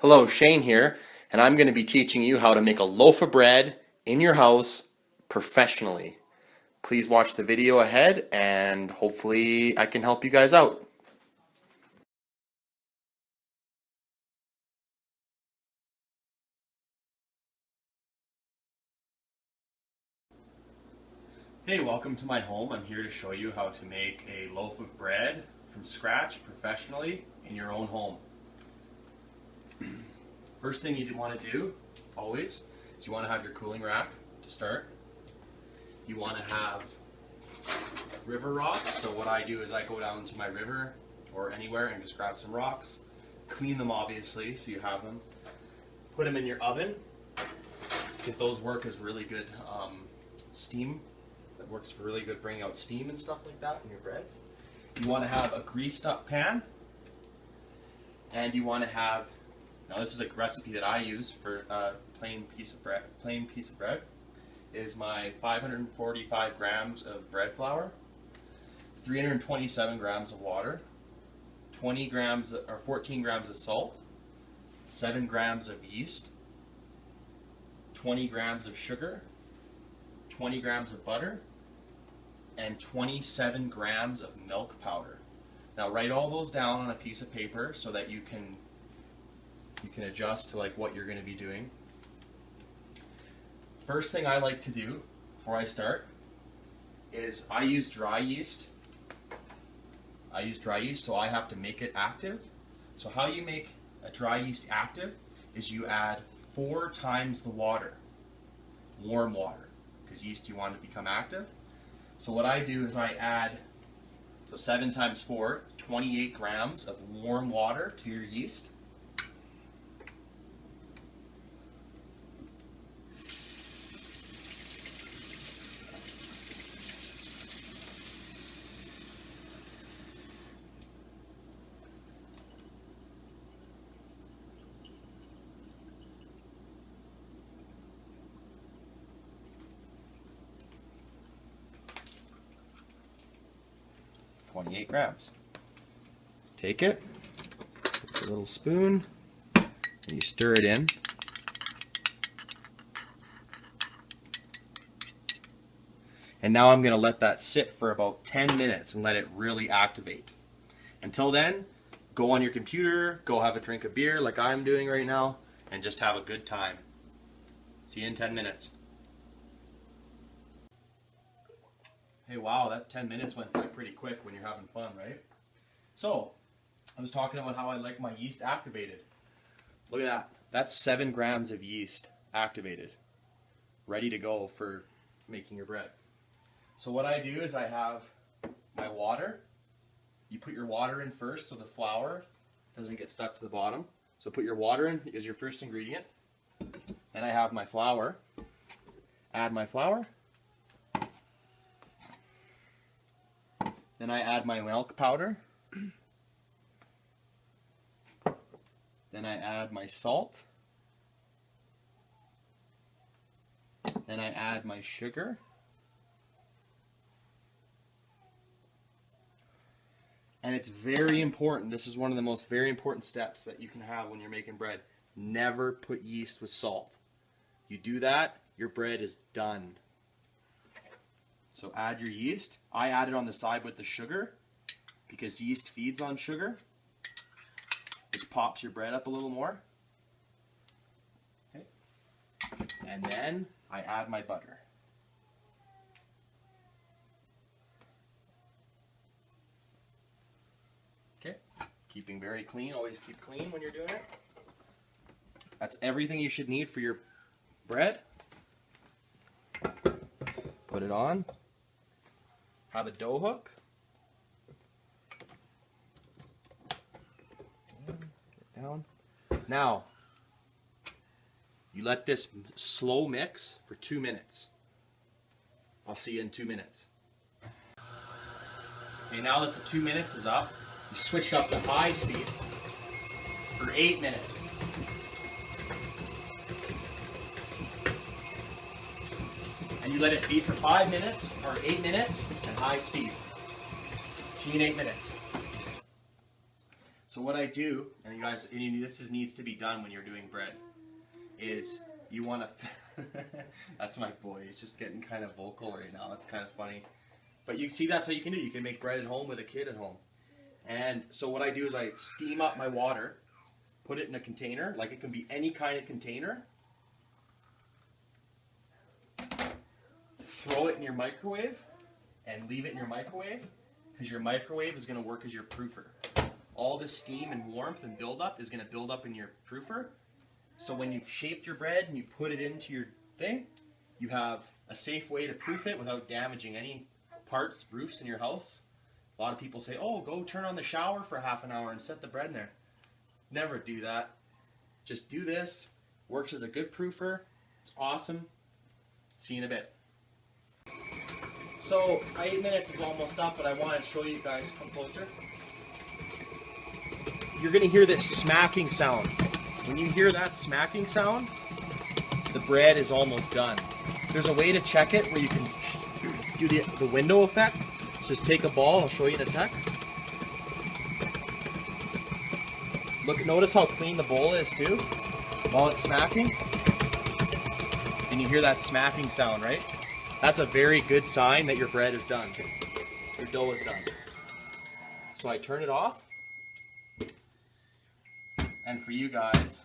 Hello, Shane here, and I'm going to be teaching you how to make a loaf of bread in your house professionally. Please watch the video ahead and hopefully I can help you guys out. Hey, welcome to my home. I'm here to show you how to make a loaf of bread from scratch professionally in your own home. First thing you want to do, always, is you want to have your cooling rack to start. You want to have river rocks. So what I do is I go down to my river or anywhere and just grab some rocks, clean them obviously so you have them, put them in your oven because those work as really good steam. That works for really good bringing out steam and stuff like that in your breads. You want to have a greased up pan, and you want to have, now this is a recipe that I use for plain piece of bread, is my 545 grams of bread flour, 327 grams of water, 20 grams or 14 grams of salt, 7 grams of yeast, 20 grams of sugar, 20 grams of butter, and 27 grams of milk powder. Now write all those down on a piece of paper so that you can adjust to like what you're going to be doing. First thing I like to do before I start is I use dry yeast. So I have to make it active. So how you make a dry yeast active is you add 4 times the water, warm water, because yeast you want to become active. So what I do is I add, so 7 times 4, 28 grams of warm water to your yeast. .28 grams. Take it with a little spoon and you stir it in. And now I'm going to let that sit for about 10 minutes and let it really activate. Until then, go on your computer, go have a drink of beer like I'm doing right now, and just have a good time. See you in 10 minutes. Hey, wow, that 10 minutes went by pretty quick when you're having fun, right? So, I was talking about how I like my yeast activated. Look at that. That's 7 grams of yeast activated, ready to go for making your bread. So what I do is I have my water. You put your water in first so the flour doesn't get stuck to the bottom. So put your water in as your first ingredient. Then I have my flour. Add my flour. Then I add my milk powder. Then I add my salt. Then I add my sugar. And it's very important, this is one of the most very important steps that you can have when you're making bread. Never put yeast with salt. You do that, your bread is done. So add your yeast. I add it on the side with the sugar because yeast feeds on sugar, which pops your bread up a little more. Okay. And then I add my butter. Okay. Keeping very clean. Always keep clean when you're doing it. That's everything you should need for your bread. Put it on. Have a dough hook. Down. Now, you let this slow mix for 2 minutes. I'll see you in 2 minutes. Okay, now that the 2 minutes is up, you switch up to high speed for 8 minutes. And you let it beat for 5 minutes or 8 minutes at high speed. See you in 8 minutes. So So what I do, and you guys, needs to be done when you're doing bread, is you want to, that's my boy, he's just getting kind of vocal right now, it's kind of funny. But you see, that's how you can do it. You can make bread at home with a kid at home. And so what I do is I steam up my water, put it in a container, like it can be any kind of container, throw it in your microwave, and leave it in your microwave, because your microwave is going to work as your proofer. All the steam and warmth and buildup is going to build up in your proofer. So when you've shaped your bread and you put it into your thing, you have a safe way to proof it without damaging any parts, roofs in your house. A lot of people say, oh, go turn on the shower for half an hour and set the bread in there. Never do that. Just do this. Works as a good proofer. It's awesome. See you in a bit. So 8 minutes is almost up, but I want to show you guys. Come closer. You're going to hear this smacking sound. When you hear that smacking sound, the bread is almost done. There's a way to check it where you can do the window effect. Just take a ball, I'll show you in a sec. Look, notice how clean the bowl is too, while it's smacking. And you hear that smacking sound, right? That's a very good sign that your bread is done. Your dough is done. So I turn it off. And for you guys,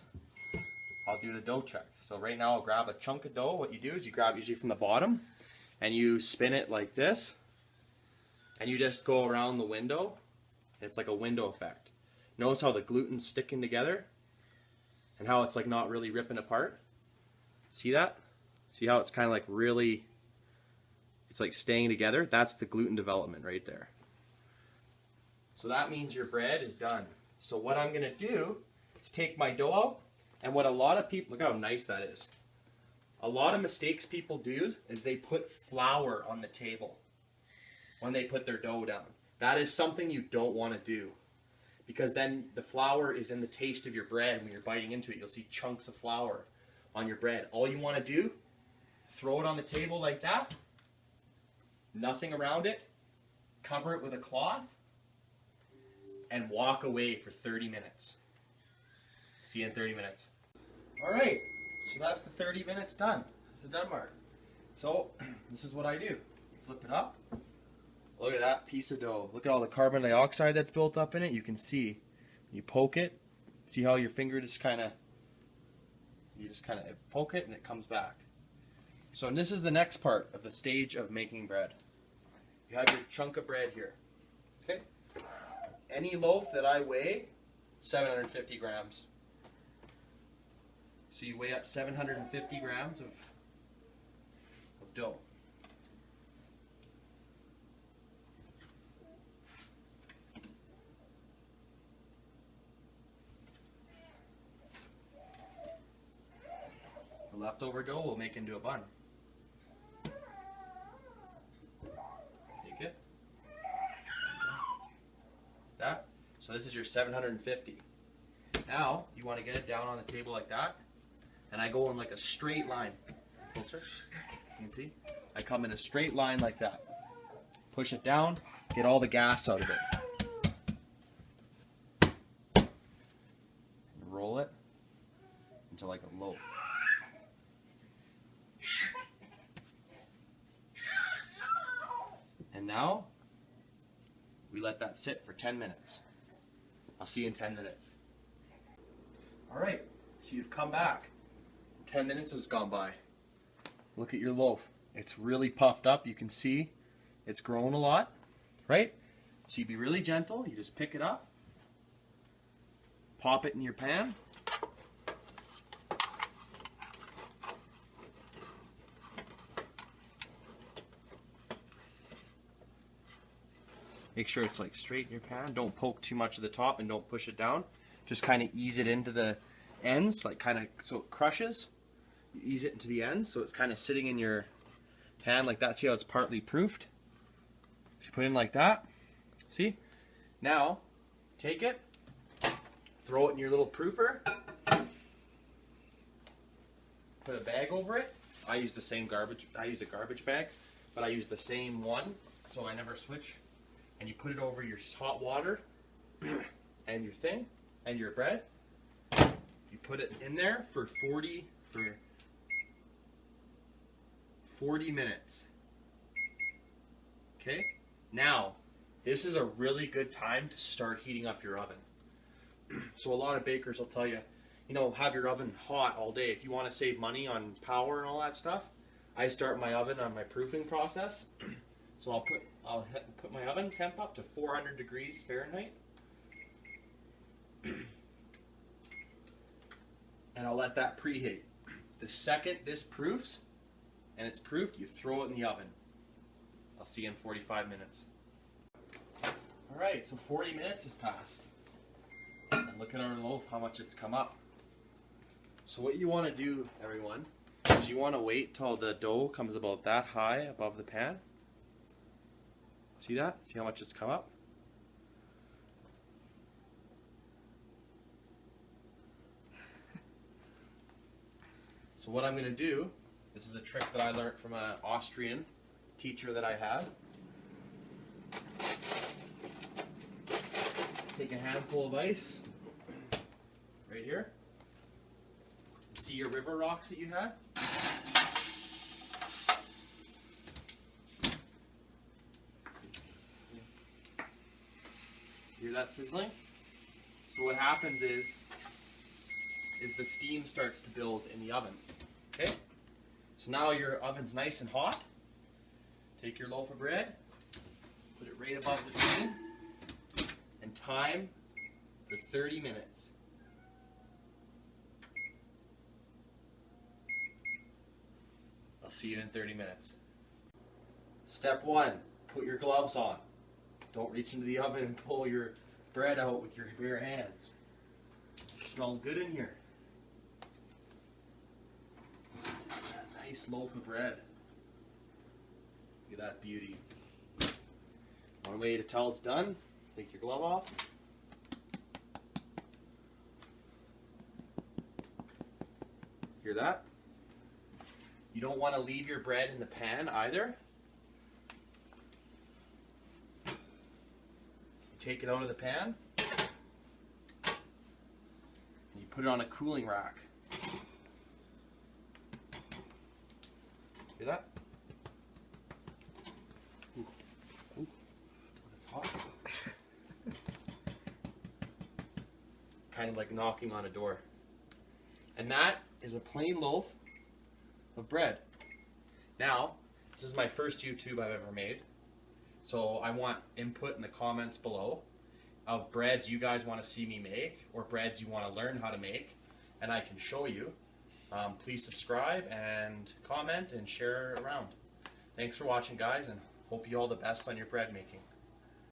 I'll do the dough check. So right now I'll grab a chunk of dough. What you do is you grab usually from the bottom and you spin it like this. And you just go around the window. It's like a window effect. Notice how the gluten's sticking together and how it's like not really ripping apart. See that? See how it's kind of like really, it's like staying together? That's the gluten development right there. So that means your bread is done. So what I'm gonna do is take my dough out, and what a lot of people, look how nice that is. A lot of mistakes people do is they put flour on the table when they put their dough down. That is something you don't want to do, because then the flour is in the taste of your bread. When you're biting into it, you'll see chunks of flour on your bread. All you want to do, throw it on the table like that, nothing around it, cover it with a cloth, and walk away for 30 minutes. See you in 30 minutes. All right, so that's the 30 minutes done. That's the done mark. So this is what I do. You flip it up. Look at that piece of dough. Look at all the carbon dioxide that's built up in it. You can see. You poke it. See how your finger just kind of, you just kind of poke it and it comes back. So this is the next part of the stage of making bread. You have your chunk of bread here. Okay. Any loaf that I weigh, 750 grams. So you weigh up 750 grams of dough. The leftover dough we'll make into a bun. Take it. That. So this is your 750. Now you want to get it down on the table like that, and I go in like a straight line. Closer. You can see. I come in a straight line like that. Push it down. Get all the gas out of it. Roll it into like a loaf. And now we let that sit for 10 minutes. I'll see you in 10 minutes. All right, so you've come back. 10 minutes has gone by. Look at your loaf. It's really puffed up. You can see it's grown a lot, right? So you be really gentle. You just pick it up, pop it in your pan. Make sure it's like straight in your pan. Don't poke too much of the top and don't push it down. Just kind of ease it into the ends, like kind of so it crushes. You ease it into the ends so it's kind of sitting in your pan like that. See how it's partly proofed? So you put it in like that. See? Now, take it, throw it in your little proofer, put a bag over it. I use the same garbage, I use a garbage bag, but I use the same one so I never switch. And you put it over your hot water and your thing and your bread. You put it in there for 40 minutes. Okay? Now, this is a really good time to start heating up your oven. So a lot of bakers will tell you, you know, have your oven hot all day. If you want to save money on power and all that stuff, I start my oven on my proofing process. So I'll put my oven temp up to 400 degrees Fahrenheit. And I'll let that preheat. The second this proofs, and it's proofed, you throw it in the oven. I'll see you in 45 minutes. Alright, so 40 minutes has passed. And look at our loaf, how much it's come up. So what you want to do, everyone, is you want to wait till the dough comes about that high above the pan. See that? See how much it's come up? So what I'm going to do, this is a trick that I learned from an Austrian teacher that I had. Take a handful of ice, right here. See your river rocks that you had? Hear that sizzling? So what happens is the steam starts to build in the oven. Okay? So now your oven's nice and hot. Take your loaf of bread, put it right above the steam, and time for 30 minutes. I'll see you in 30 minutes. Step 1, put your gloves on. Don't reach into the oven and pull your bread out with your bare hands. It smells good in here. Nice loaf of bread. Look at that beauty. One way to tell it's done, take your glove off. Hear that? You don't want to leave your bread in the pan either. You take it out of the pan and you put it on a cooling rack. Hear that? Ooh. Ooh. It's hot. Kind of like knocking on a door. And that is a plain loaf of bread. Now, this is my first YouTube I've ever made. So I want input in the comments below of breads you guys want to see me make or breads you want to learn how to make, and I can show you. Please subscribe and comment and share around. Thanks for watching, guys, and hope you all the best on your bread making.